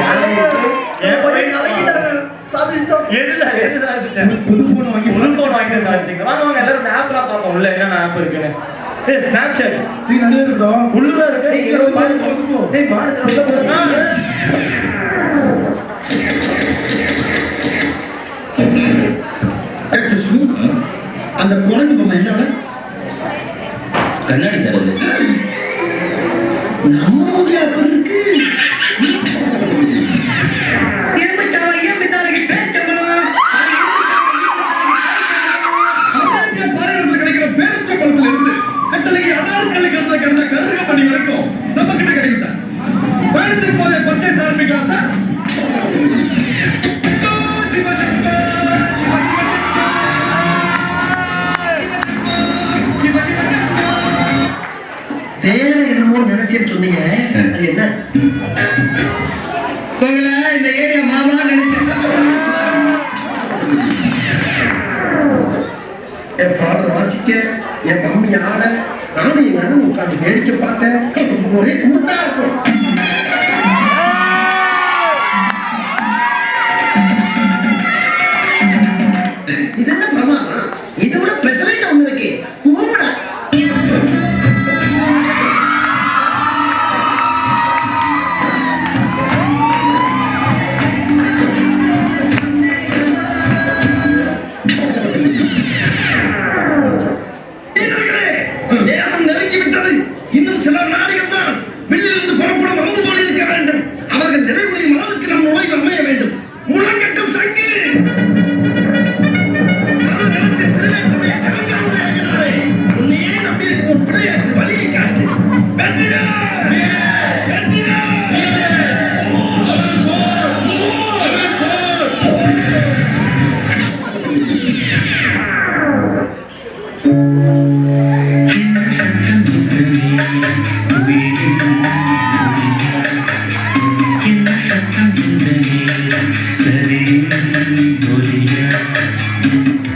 ஆயிடுச்சு. என் பையன் கலக்கிட்டாங்க. சாதிச்சிட்டோம். எதுல புது போன் வாங்கி சாதிச்சிங்க. வாங்க எல்லாரும் இந்த ஆப்லாம் பார்ப்போம். உள்ள என்னென்ன ஆப் இருக்குன்னு. ஏய் ஸ்னாப்சாட் நீ நிறைய இருக்குடா. உள்ள இருக்கு. ஏய் மாடு அந்த குரங்கு பொம்மை என்ன கண்ணாடி சார் அது நம்ம முடியா இருக்கு கிடைக்கிற பேரிச்சம்பழத்துல இருந்து கட்டளைக்கு அதார் கலைக்கிறத கிடந்த கருக பண்ணி வரைக்கும் நம்ம கிட்ட கிடைக்கும் சார். பயணத்தின் போதே பர்ச்சேஸ் ஆரம்பிக்கலாம் சார். வேற என்னமோ நினைச்சேன்னு சொன்னீங்க. அது என்ன? இந்த ஏரியா மாமா நினைச்சேன். என் ஃபாதர் வாசிக்க, என் மம்மி ஆட, நானும் என் அண்ணன் உட்காந்து வேடிக்கை பார்த்தேன். ஒரே கூட்டா இருக்கும். இது என்ன பிரமாதம்? இதை விட பெசலைட் ஒண்ணு இருக்கு. கூடா இன்னும் சில நாடுகள் தான் வெளியிலிருந்து புறப்படும் அம்பு போல் இருக்க வேண்டும். அவர்கள் நிலைகுலையும் அளவுக்கு நம் நுழைவு அமைய வேண்டும். முழங்கட்டும் சங்கு. உன்னையே நம்பி இருக்கும் பிள்ளையாக்கு வழியை காட்டு. வெற்றிடா வெற்றிடா.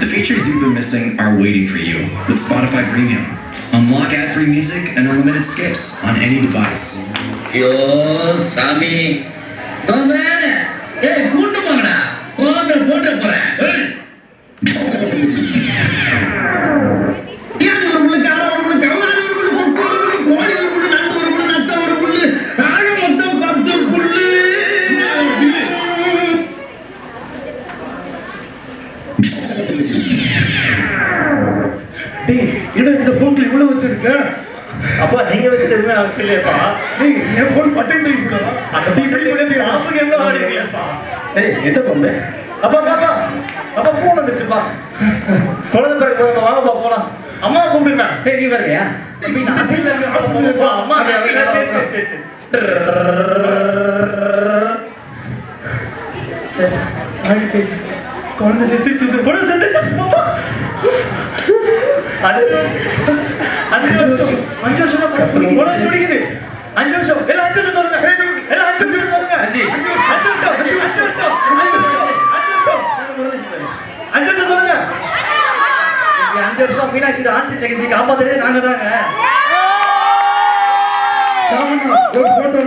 The features you've been missing are waiting for you with Spotify Premium. Unlock ad-free music and unlimited skips on any device. Yo, Sami. Come on. Hey, good morning. Order போறேன். இந்த போன்ல இவ்வளவு வச்சிருக்க. அப்பா நீங்க வச்சது எதுவுமே நான் வச்சில்லையப்பா. டேய் என் போன் பட்டன் டைப் கூட. அந்த பட்டன் கூட ஆப்புக்கு எவ்வளவு ஆடுறீங்கப்பா. டேய் என்ன பொம்மை? அப்பா பாப்பா. அப்பா போன் வந்துருச்சுப்பா. குழந்தை பிறகு வாங்கப்பா போலாம். அம்மா கூப்பிடுங்க. டேய் நீ வரலையா? டேய் நான் அசைல இருக்கேன். அம்மா சரி. சரி. குழந்தை செத்துச்சு. குழந்தை செத்துச்சு. 5 வருஷம் குழந்தை துடிக்குது. 5 வருஷம் எல்லாம் 5 வருஷம் சொல்லுங்க. எல்லாம் 5 வருஷம் சொல்லுங்க. 5 வருஷம் 5 வருஷம் 5 வருஷம் சொல்லுங்க. 5 வருஷம் மீனாட்சி ஆட்சி ஜெகந்தி காப்பாத்துறதே நாங்க தாங்க. ஒரு போட்டோ